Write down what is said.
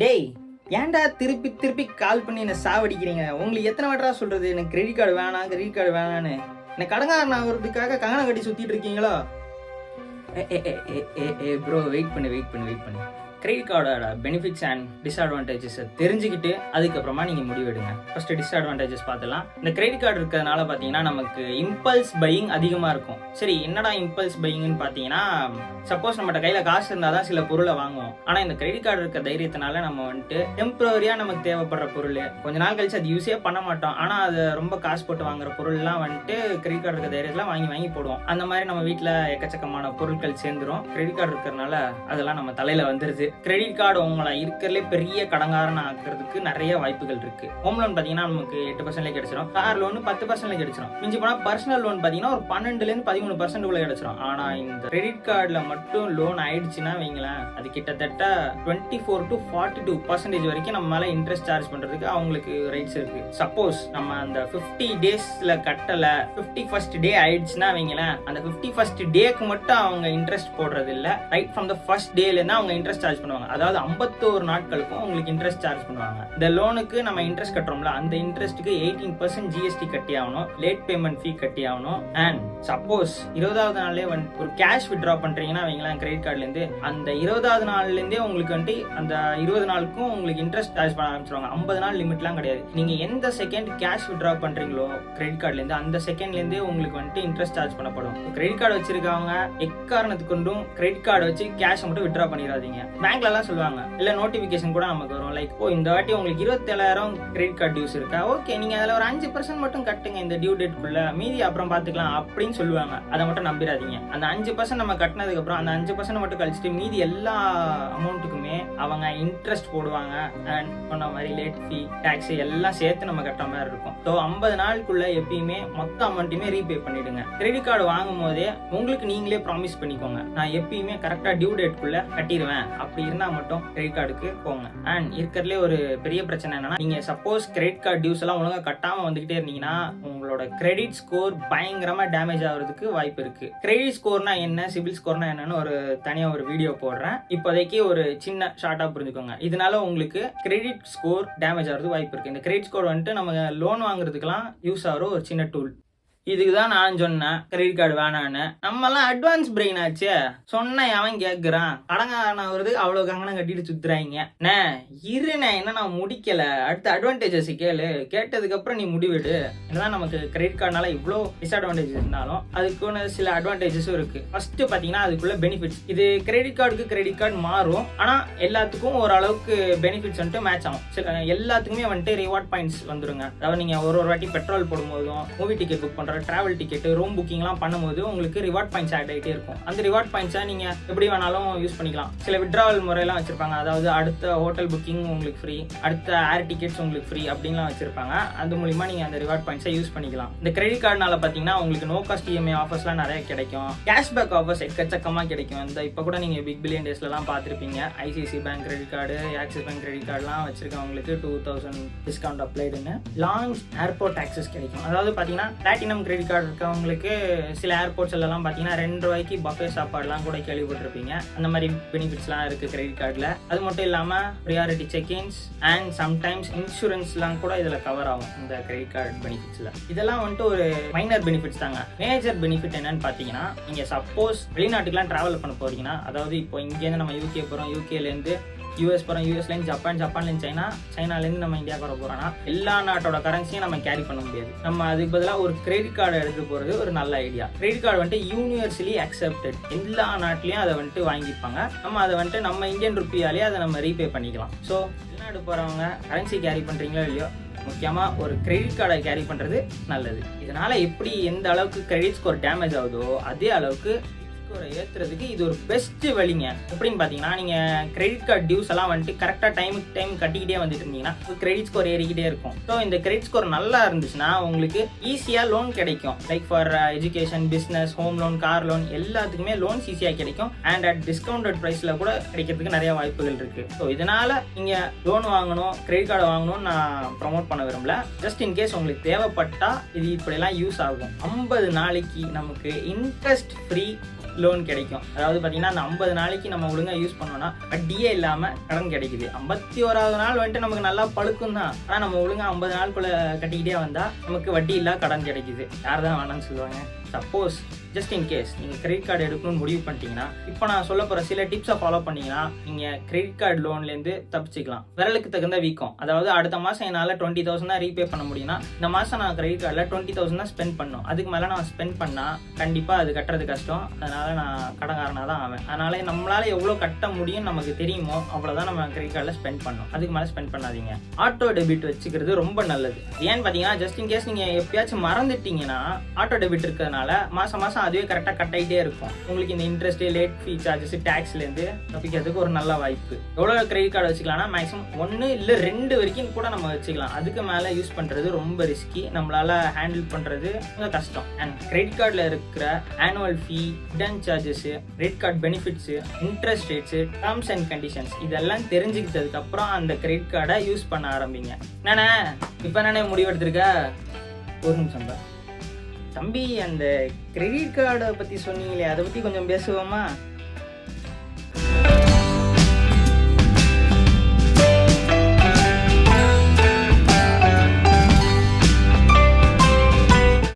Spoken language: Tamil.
டேய், ஏன்டா திருப்பி திருப்பி கால் பண்ணி என்ன சாவடிக்கிறீங்க? உங்களுக்கு எத்தனை வாட்டரா சொல்றது எனக்கு கிரெடிட் கார்டு வேணாம், கிரெடிட் கார்டு வேணான்னு? என்ன கடங்காரன் ஆகிறதுக்காக கங்கணம் கட்டி சுத்திட்டு இருக்கீங்களா? ப்ரோ, வெயிட் பண்ணு. கிரெடிட் கார்டோட பெனிஃபிட்ஸ் அண்ட் டிஸ்அட்வான்டேஜஸ் தெரிஞ்சுக்கிட்டு அதுக்கப்புறமா நீங்கள் முடிவெடுங்க. ஃபர்ஸ்ட் டிஸ்அட்வான்டேஜஸ் பார்த்துலாம். இந்த கிரெடிட் கார்டு இருக்கிறதுனால பார்த்தீங்கன்னா நமக்கு இம்பல்ஸ் பையிங் அதிகமாக இருக்கும். சரி, என்னடா இம்பல்ஸ் பையிங்னு பார்த்தீங்கன்னா, சப்போஸ் நம்மகிட்ட கையில் காசு இருந்தால் தான் சில பொருளை வாங்குவோம். ஆனால் இந்த கிரெடிட் கார்டு இருக்க தைரியத்தினால நம்ம வந்துட்டு டெம்பரரியாக நமக்கு தேவைப்படுற பொருள் கொஞ்ச நாள் கழிச்சு அது யூஸே பண்ண மாட்டோம். ஆனால் அது ரொம்ப காசு போட்டு வாங்குற பொருள்லாம் வந்துட்டு கிரெடிட் கார்டு இருக்க தைரியத்தில் வாங்கி போடுவோம். அந்த மாதிரி நம்ம வீட்டில் எக்கச்சக்கமான பொருட்கள் சேர்ந்துரும். கிரெடிட் கார்டு இருக்கிறதுனால அதெல்லாம் நம்ம தலையில் வந்துருது. கிரெடிட் கார்டு உங்களை இருக்கிறதுலே பெரிய கடங்காரன் ஆக்குறதுக்கு நிறைய வாய்ப்புகள் இருக்கு. ஹோம் லோன் பாத்தீங்கன்னா நமக்கு 8% கிடைச்சிடும். கார் லோன் 10% கிடைச்சிடும். மிஞ்சி போனா பர்சனல் லோன் பாத்தீங்கன்னா ஒரு 12-13% உள்ள கிடைச்சிடும். ஆனா இந்த கிரெடிட் கார்டுல மட்டும் லோன் ஆயிடுச்சுன்னா வைங்களேன், அது கிட்டத்தட்ட 24-42% வரைக்கும் நம்ம மேல இன்ட்ரெஸ்ட் சார்ஜ் பண்றதுக்கு அவங்களுக்கு ரைட்ஸ் இருக்கு. சப்போஸ் நம்ம அந்த 50 டேஸ்ல கட்டல, 51st டே ஆயிடுச்சுன்னா வைங்களேன், அந்த 51st டேக்கு மட்டும் அவங்க இன்ட்ரெஸ்ட் போடுறது இல்ல, ரைட் ஃப்ரம் த ஃபர்ஸ்ட் டேல இருந்து அவங்க இன்ட்ரெஸ்ட் சார்ஜ் பண்ணுவாங்க. அதாவது 51 நாட்களுக்கும் உங்களுக்கு இன்ட்ரெஸ்ட் சார்ஜ் பண்ணுவாங்க. இந்த லோனுக்கு நம்ம இன்ட்ரெஸ்ட் கட்டுறோம்ல, அந்த இன்ட்ரெஸ்ட்க்கு 18% ஜிஎஸ்டி கட்டி ஆகணும், லேட் பேமெண்ட் ஃபீ கட்டி ஆகணும். அண்ட் சப்போஸ் 20வது நாள்லயே ஒரு கேஷ் வித்ட்ரா பண்றீங்கன்னா வைங்களேன் கிரெடிட் கார்டுல இருந்து, அந்த 20வது நாள்ல இருந்தே உங்களுக்கு வந்து அந்த 20 நாளுக்கும் உங்களுக்கு இன்ட்ரெஸ்ட் சார்ஜ் பண்ண ஆரம்பிச்சிருவாங்க. 50 நாள் லிமிட்லாம் கிடையாது. நீங்க எந்த செகண்ட் கேஷ் வித்ட்ரா பண்றீங்களோ கிரெடிட் கார்டுல இருந்து, அந்த செகண்ட்ல இருந்தே உங்களுக்கு வந்து இன்ட்ரெஸ்ட் சார்ஜ் பண்ணப்படும். கிரெடிட் கார்டு வச்சிருக்கவங்க எக்காரணத்துக்கு கொண்டும் கிரெடிட் கார்டு வச்சு கேஷ் மட்டும் வித்ட்ரா பண்ணிடாதீங்க. பேங்க்ல எல்லாம் சொல்லுவாங்க, இல்ல நோட்டிபிகேஷன் கூட நமக்கு வரும், லைக் இந்த வாட்டி உங்களுக்கு 27,000 கிரெடிட் கார்டு டியூஸ் இருக்கா, ஓகே நீங்க அதுல ஒரு 5% மட்டும் கட்டுங்க இந்த டியூ டேட்குள்ள, மீதி அப்புறம் பாத்துக்கலாம் அப்படின்னு சொல்லுவாங்க. அதை மட்டும் நம்பிடாதீங்க. அந்த 5% நம்ம கட்டினதுக்கு அப்புறம் அந்த 5% மட்டும் கழிச்சுட்டு மீதி எல்லா அமௌண்ட்டுக்குமே அவங்க இன்ட்ரெஸ்ட் போடுவாங்க. அண்ட் சொன்ன மாதிரி லேட் ஃபீ, டாக்ஸ் எல்லாம் சேர்த்து நம்ம கட்டுற மாதிரி இருக்கும். ஸோ 50 நாளுக்குள்ள எப்பயுமே மொத்த அமௌண்ட்டுமே ரீபே பண்ணிடுங்க. கிரெடிட் கார்டு வாங்கும் போதே உங்களுக்கு நீங்களே ப்ராமிஸ் பண்ணிக்கோங்க, நான் எப்பயுமே கரெக்டா டியூ டேட்குள்ள கட்டிடுவேன். அப்படி இருந்தா மட்டும் கிரெடிட் கார்டுக்கு போங்க. அண்ட் இருக்கிறதுலே ஒரு பெரிய பிரச்சனை என்னன்னா, நீங்க சப்போஸ் கிரெடிட் கார்டு டியூஸ் எல்லாம் ஒழுங்கா கட்டாம வந்துகிட்டே இருந்தீங்கன்னா உங்களோட கிரெடிட் ஸ்கோர் பயங்கரமா டேமேஜ் ஆகிறதுக்கு வாய்ப்பு இருக்கு. கிரெடிட் ஸ்கோர்னா என்ன, சிபில் ஸ்கோர்னா என்னன்னு ஒரு தனியா ஒரு வீடியோ போடுறேன். இப்போதைக்கு ஒரு சின்ன ஷார்ட்டா புரிஞ்சுக்கோங்க. இதனால உங்களுக்கு கிரெடிட் ஸ்கோர் டேமேஜ் ஆகிறது வாய்ப்பு இருக்கு. இந்த கிரெடிட் ஸ்கோர் வந்துட்டு நம்ம லோன் வாங்குறதுக்கெல்லாம் யூஸ் ஆகிற ஒரு சின்ன டூல். இதுக்கு தான் நான் சொன்னேன் கிரெடிட் கார்டு வேணான்னு. நம்மலாம் அட்வான்ஸ் பிரெயின் ஆச்சு, சொன்ன அவன் கேட்குறான், அடங்கான வருது அவ்வளோ கங்கணம் கட்டிட்டு சுத்துறாங்க. இருண்ணே, என்ன நான் முடிக்கல, அடுத்த அட்வான்டேஜஸ் கேளு, கேட்டதுக்கு அப்புறம் நீ முடிவிடு. என்னதான் நமக்கு கிரெடிட் கார்டுனால இவ்வளோ டிஸ்அட்வான்டேஜஸ் இருந்தாலும் அதுக்குன்னு சில அட்வான்டேஜஸும் இருக்கு. ஃபர்ஸ்ட் பார்த்தீங்கன்னா அதுக்குள்ள பெனிஃபிட்ஸ். இது கிரெடிட் கார்டுக்கு கிரெடிட் கார்டு மாறும், ஆனால் எல்லாத்துக்கும் ஓரளவுக்கு பெனிஃபிட்ஸ் வந்துட்டு மேட்ச் ஆகும். சில எல்லாத்துக்குமே வந்துட்டு ரிவார்ட் பாயிண்ட்ஸ் வந்துருங்க. அதாவது நீங்க ஒரு வாட்டி பெட்ரோல் போடும்போதும், மூவி டிக்கெட் புக் பண்ற, டிராவல் டிக்கெட், ரூம் புக்கிங்லாம் பண்ணும்போது உங்களுக்கு ரிவார்ட் பாயிண்ட்ஸ் ஆட் ஆகிட்டே இருக்கும். அந்த ரிவார்ட் பாயிண்ட்ஸை நீங்க எப்படி வேணாலும் யூஸ் பண்ணிக்கலாம். சில விட்ராவல் முறையெல்லாம் வச்சிருப்பாங்க. அதாவது அடுத்த ஹோட்டல் புக்கிங் உங்களுக்கு ஃப்ரீ, அடுத்த ஏர் டிக்கெட்ஸ் உங்களுக்கு ஃப்ரீ அப்படின்லாம் வச்சிருப்பாங்க. அது மூலியமா நீங்க அந்த ரிவார்ட் பாயிண்ட்ஸை யூஸ் பண்ணிக்கலாம். இந்த கிரெடிட் கார்டுனால பாத்தீங்கன்னா உங்களுக்கு நோ காஸ்ட் இஎம்ஐ ஆஃபர்ஸ்லாம் நிறைய கிடைக்கும். கேஷ்பேக் ஆஃபர்ஸ் எக்கச்சக்கமா கிடைக்கும். இந்த இப்போ கூட நீங்க பிக் பில்லியன் டேஸ்லாம் பார்த்துருப்பீங்க. ICICI bank credit card, Axis bank credit கார்டுலாம் வச்சிருக்கவங்களுக்கு 2000 டிஸ்கவுண்ட் அப்ளைடுன்னு. லான்ச் ஏர்போர்ட் ஆக்சஸ் கிடைக்கும். அதாவது பாத்தீங்கன்னா பிளாட்டினம் கிரெடிட் கார்டு இருக்கவங்களுக்கு சில ஏர்போர்ட்ஸ் எல்லாம் பார்த்தீங்கன்னா ₹2 பஃபே சாப்பாடுலாம் கூட கேள்விப்பட்டிருப்பீங்க. அந்த மாதிரி பெனிஃபிட்ஸ்லாம் இருக்கு கிரெடிட் கார்டில். அது மட்டும் இல்லாமல் ப்ரியாரிட்டி செக்இன்ஸ் அண்ட் சம்டைம்ஸ் இன்சூரன்ஸ்லாம் கூட இதில் கவர் ஆகும் இந்த கிரெடிட் கார்டு பெனிஃபிட்ஸில். இதெல்லாம் வந்துட்டு ஒரு மைனர் பெனிஃபிட்ஸ் தாங்க. மேஜர் பெனிஃபிட் என்னன்னு பார்த்தீங்கன்னா, நீங்கள் சப்போஸ் வெளிநாட்டுக்குலாம் ட்ராவல் பண்ண போறீங்கன்னா, அதாவது இப்போ இங்கேருந்து நம்ம யூகே போகிறோம், யூகேலேருந்து யூஎஸ் போகிறோம், யூஎஸ்லேருந்து ஜப்பான், ஜப்பான்லேருந்து சைனா, சைனாலேருந்து நம்ம இந்தியா வர போகிறோன்னா எல்லா நாட்டோட கரன்சியும் நம்ம கேரி பண்ண முடியாது. நம்ம அதுக்கு பதிலாக ஒரு கிரெடிட் கார்டை எடுத்து போகிறது ஒரு நல்ல ஐடியா. கிரெடிட் கார்டு வந்துட்டு யூனிவர்சலி அக்செப்டட், எல்லா நாட்டிலையும் அதை வந்துட்டு வாங்கிப்பாங்க. நம்ம அதை வந்துட்டு நம்ம இந்தியன் ருப்பியாலேயே அதை நம்ம ரீபே பண்ணிக்கலாம். ஸோ வெளிநாடு போகிறவங்க கரன்சி கேரி பண்ணுறீங்களோ இல்லையோ, முக்கியமாக ஒரு கிரெடிட் கார்டை கேரி பண்ணுறது நல்லது. இதனால் எப்படி எந்த அளவுக்கு கிரெடிட் ஸ்கோர் டேமேஜ் ஆகுதோ அதே அளவுக்கு ஸ்கோரை ஏற்றுறதுக்கு இது ஒரு பெஸ்ட் வழிங்க. எப்படின்னு பார்த்தீங்கன்னா, நீங்கள் கிரெடிட் கார்டு டியூஸ் எல்லாம் வந்துட்டு கரெக்டாக டைம் கட்டிக்கிட்டே வந்துட்டு இருந்தீங்கன்னா கிரெடிட் ஸ்கோர் ஏறிக்கிட்டே இருக்கும். ஸோ இந்த கிரெடிட் ஸ்கோர் நல்லா இருந்துச்சுன்னா உங்களுக்கு ஈஸியாக லோன் கிடைக்கும். Like for education, business, home loan, car loan எல்லாத்துக்குமே லோன்ஸ் ஈஸியாக கிடைக்கும். அண்ட் அட் டிஸ்கவுண்டட் ப்ரைஸில் கூட கிடைக்கிறதுக்கு நிறைய வாய்ப்புகள் இருக்குது. ஸோ இதனால் நீங்கள் லோன் வாங்கணும், கிரெடிட் கார்டு வாங்கணும்னு நான் ப்ரமோட் பண்ண விரும்பல. ஜஸ்ட் இன்கேஸ் உங்களுக்கு தேவைப்பட்டால் இது இப்படிலாம் யூஸ் ஆகும். 50 நாளைக்கு நமக்கு இன்ட்ரெஸ்ட் ஃப்ரீ லோன் கிடைக்கும். அதாவது பார்த்தீங்கன்னா அந்த 50 நாளைக்கு நம்ம ஒழுங்காக யூஸ் பண்ணோம்னா வட்டியே இல்லாமல் கடன் கிடைக்குது. 51வது நாள் வந்துட்டு நமக்கு நல்லா பழுக்கும் தான், ஆனால் நம்ம ஒழுங்காக 50 நாளுக்குள்ளே கட்டிக்கிட்டே வந்தால் நமக்கு வட்டி இல்லா கடன் கிடைக்குது. யார் தான் வேணாம்னு சொல்லுவாங்க. சப்போஸ் ஜஸ்ட் இன் கேஸ் நீங்கள் கிரெடிட் கார்டு எடுக்கணும்னு முடிவு பண்ணிட்டீங்கன்னா, இப்போ நான் சொல்ல போகிற சில டிப்ஸை ஃபாலோ பண்ணிங்கன்னா நீங்கள் கிரெடிட் கார்டு லோன்லேருந்து தப்பிச்சிக்கலாம். விரலுக்கு தகுந்த வீக்கம். அதாவது அடுத்த மாதம் என்னால் 20,000 தான் ரீபே பண்ண முடியும்னா, இந்த மாதம் நான் கிரெடிட் கார்டில் 20,000 தான் ஸ்பெண்ட் பண்ணணும். அதுக்கு மேலே நான் ஸ்பெண்ட் பண்ணால் கண்டிப்பாக அது கட்டுறது கஷ்டம். அதனால் நான் கடன்காரனாக தான் ஆவேன். அதனால நம்மளால் எவ்வளோ கட்ட முடியும்னு நமக்கு தெரியுமோ அவ்வளோதான் நம்ம கிரெடிட் கார்டில் ஸ்பெண்ட் பண்ணணும். அதுக்கு மேலே ஸ்பெண்ட் பண்ணாதீங்க. ஆட்டோ டெபிட் வச்சுக்கிறது ரொம்ப நல்லது. ஏன்னு பார்த்தீங்கன்னா, ஜஸ்ட் இன் கேஸ் நீங்கள் எப்பயாச்சும் மறந்துட்டீங்கன்னா ஆட்டோ டெபிட் இருக்கிறதுனால மாதம் மாதம் அதுவே கரெக்டாக கட் ஆகிட்டே இருக்கும். உங்களுக்கு இந்த இன்ட்ரெஸ்ட், லேட் ஃபீ சார்ஜஸ், டேக்ஸ்லேருந்து தப்பிக்கிறதுக்கு ஒரு நல்ல வாய்ப்பு. எவ்வளோ கிரெடிட் கார்டு வச்சுக்கலாம்னா மேக்ஸிமம் 1 இல்லை 2 வரைக்கும் கூட நம்ம வச்சுக்கலாம். அதுக்கு மேலே யூஸ் பண்ணுறது ரொம்ப ரிஸ்கி, நம்மளால் ஹேண்டில் பண்ணுறது கொஞ்சம் கஷ்டம். அண்ட் கிரெடிட் கார்டில் இருக்கிற annual fee, hidden charges, credit card benefits, interest rates, terms and conditions இதெல்லாம் தெரிஞ்சுக்கிட்டதுக்கு அப்புறம் அந்த கிரெடிட் கார்டை யூஸ் பண்ண ஆரம்பிங்க. நானே இப்போ நானே முடிவெடுத்திருக்க. ஒரு நிமிஷம் தான் தம்பி, அந்த கிரெடிட் கார்டை பற்றி சொன்னீங்களே, அதை பற்றி கொஞ்சம் பேசுவோமா?